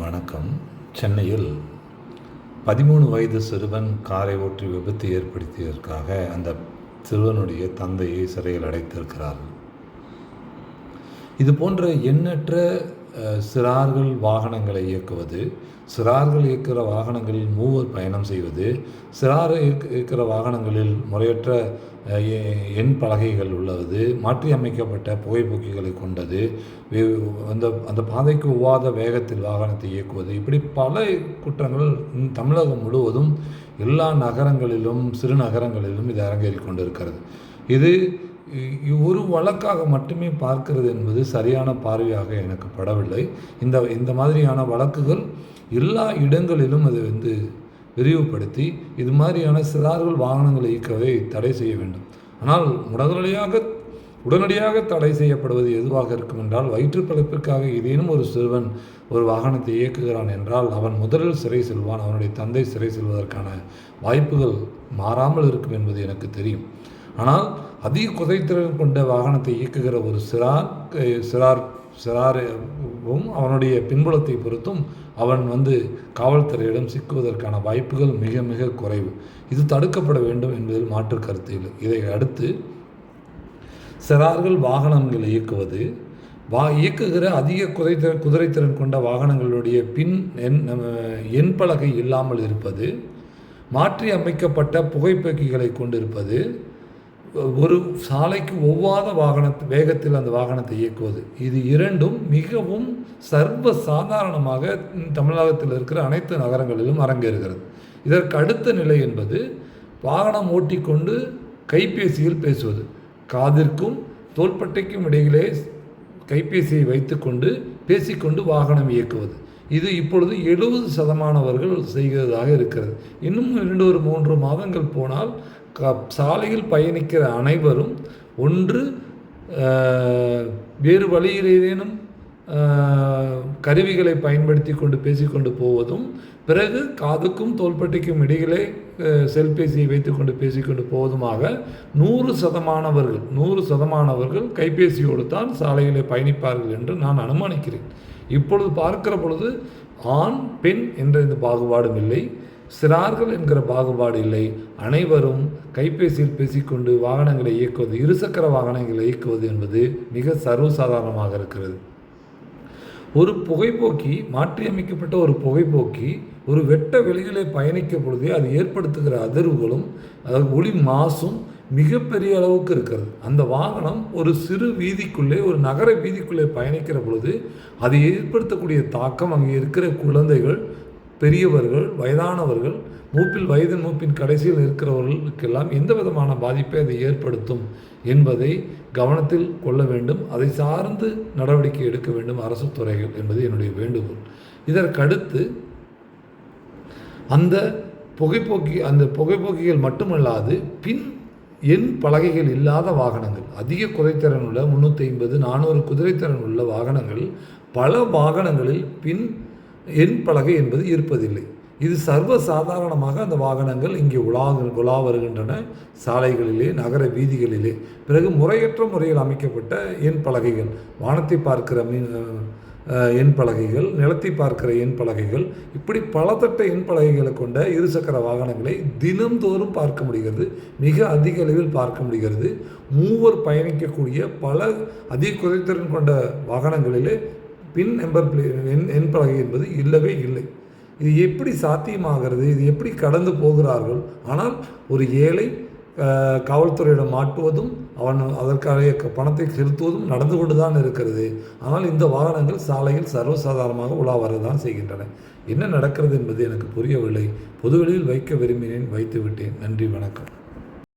வணக்கம். சென்னையில் 13 வயது சிறுவன் காரை ஓட்டி விபத்து ஏற்படுத்தியதற்காக அந்த சிறுவனுடைய தந்தையை சிறையில் அடைத்திருக்கிறார்கள். இது போன்ற எண்ணற்ற சிறார்கள் வாகனங்களை இயக்குவது, சிறார்கள் இயக்குகிற வாகனங்களில் மூவர் பயணம் செய்வது, சிறார்கள் இயக்குகிற வாகனங்களில் முறையற்ற எண் பலகைகள் உள்ளது, மாற்றி அமைக்கப்பட்ட புகைப்பொக்கிகளை கொண்டது, அந்த பாதைக்கு ஒவ்வாத வேகத்தில் வாகனத்தை இயக்குவது, இப்படி பல குற்றங்கள் தமிழகம் முழுவதும் எல்லா நகரங்களிலும் சிறு நகரங்களிலும் இது அரங்கேறி கொண்டிருக்கிறது. இது ஒரு வழக்காக மட்டுமே பார்க்கிறது என்பது சரியான பார்வையாக எனக்கு படவில்லை. இந்த மாதிரியான வழக்குகள் எல்லா இடங்களிலும் அதை விரிவுபடுத்தி இது மாதிரியான சிறார்கள் வாகனங்களை இயக்கவே தடை செய்ய வேண்டும். ஆனால் உடனடியாக தடை செய்யப்படுவது எதுவாக இருக்கும் என்றால், வயிற்று பிழைப்பிற்காக ஏதேனும் ஒரு சிறுவன் ஒரு வாகனத்தை இயக்குகிறான் என்றால் அவன் முதலில் சிறை செல்வான். அவனுடைய தந்தை சிறை செல்வதற்கான வாய்ப்புகள் மாறாமல் இருக்கும் என்பது எனக்கு தெரியும். ஆனால் அதிக குதைத்திறன் கொண்ட வாகனத்தை இயக்குகிற ஒரு சிறாரும் அவனுடைய பின்புலத்தை பொறுத்தும் அவன் காவல்துறையிடம் சிக்குவதற்கான வாய்ப்புகள் மிக மிக குறைவு. இது தடுக்கப்பட வேண்டும் என்பதில் மாற்று கருத்து இல்லை. இதை அடுத்து சிறார்கள் வாகனங்களை இயக்குகிற அதிக குதிரைத்திறன் கொண்ட வாகனங்களுடைய பின் எண் பலகை இல்லாமல் இருப்பது, மாற்றி அமைக்கப்பட்ட புகைப்பொக்கிகளை கொண்டிருப்பது, ஒரு சாலைக்கு ஒவ்வாத வேகத்தில் அந்த வாகனத்தை இயக்குவது, இது இரண்டும் மிகவும் சர்வ சாதாரணமாக தமிழகத்தில் இருக்கிற அனைத்து நகரங்களிலும் அரங்கேறுகிறது. இதற்கு அடுத்த நிலை என்பது வாகனம் ஓட்டிக்கொண்டு கைபேசியில் பேசுவது, காதிற்கும் தோள்பட்டைக்கும் இடையிலே கைபேசியை வைத்துக்கொண்டு பேசிக்கொண்டு வாகனம் இயக்குவது. இது இப்பொழுது 70% செய்கிறதாக இருக்கிறது. இன்னும் 2-3 மாதங்கள் போனால் சாலையில் பயணிக்கிற அனைவரும் ஒன்று வேறு வழியில் ஏதேனும் கருவிகளை பயன்படுத்தி கொண்டு பேசிக்கொண்டு போவதும், பிறகு காதுக்கும் தோள்பட்டைக்கும் இடையிலே செல்பேசியை வைத்துக்கொண்டு பேசிக்கொண்டு போவதுமாக 100% கைபேசியோடு தான் சாலைகளை பயணிப்பார்கள் என்று நான் அனுமானிக்கிறேன். இப்பொழுது பார்க்கிற பொழுது ஆண் பெண் என்ற இந்த பாகுபாடும் இல்லை, சிறார்கள் என்கிற பாகுபாடு இல்லை. அனைவரும் கைபேசியில் பேசிக்கொண்டு வாகனங்களை இயக்குவது, இருசக்கர வாகனங்களை இயக்குவது என்பது மிக சர்வசாதாரணமாக இருக்கிறது. ஒரு புகைப்போக்கி, மாற்றியமைக்கப்பட்ட ஒரு புகைப்போக்கி ஒரு வெட்ட வெளியிலே பயணிக்கும் பொழுதே அது ஏற்படுத்துகிற அதிர்வுகளும் அதாவது ஒளி மாசும் மிகப்பெரிய அளவுக்கு இருக்கிறது. அந்த வாகனம் ஒரு சிறு வீதிக்குள்ளே, ஒரு நகர வீதிக்குள்ளே பயணிக்கிற பொழுது அது ஏற்படுத்தக்கூடிய தாக்கம் அங்கே இருக்கிற குழந்தைகள், பெரியவர்கள், வயதானவர்கள், வயதின் மூப்பின் கடைசியில் இருக்கிறவர்களுக்கெல்லாம் எந்த விதமான பாதிப்பை அதை ஏற்படுத்தும் என்பதை கவனத்தில் கொள்ள வேண்டும். அதை சார்ந்து நடவடிக்கை எடுக்க வேண்டும் அரசு துறைகள் என்பது என்னுடைய வேண்டுகோள். இதற்கடுத்து அந்த புகைப்போக்கிகள் மட்டுமல்லாது பின் எண் பலகைகள் இல்லாத வாகனங்கள், அதிக குதிரைத்திறன் உள்ள 350-400 குதிரைத்திறன் உள்ள வாகனங்கள், பல வாகனங்களில் பின் எண் பலகை என்பது இருப்பதில்லை. இது சர்வ சாதாரணமாக அந்த வாகனங்கள் இங்கே உலா வருகின்றன சாலைகளிலே, நகர வீதிகளிலே. பிறகு முறையற்ற முறையில் அமைக்கப்பட்ட எண் பலகைகள், வானத்தை பார்க்கிற எண் பலகைகள், நிலத்தை பார்க்கிற எண் பலகைகள், இப்படி பலதட்ட எண் பலகைகளை கொண்ட இருசக்கர வாகனங்களை தினந்தோறும் பார்க்க முடிகிறது, மிக அதிக அளவில் பார்க்க முடிகிறது. மூவர் பயணிக்கக்கூடிய பல அதிக குதிரைத்திறன் கொண்ட வாகனங்களிலே பின் எண் பலகை என்பது இல்லவே இல்லை. இது எப்படி சாத்தியமாகிறது? இது எப்படி கடந்து போகிறார்கள்? ஆனால் ஒரு ஏழை காவல்துறையிடம் மாட்டுவதும் அதற்காக பணத்தை செலுத்துவதும் நடந்து கொண்டு தான் இருக்கிறது. ஆனால் இந்த வாகனங்கள் சாலையில் சர்வசாதாரணமாக உலா வரதான் செய்கின்றன. என்ன நடக்கிறது என்பது எனக்கு புரியவில்லை. பொதுவெளியில் வைக்க விரும்பினேன், வைத்து விட்டேன். நன்றி, வணக்கம்.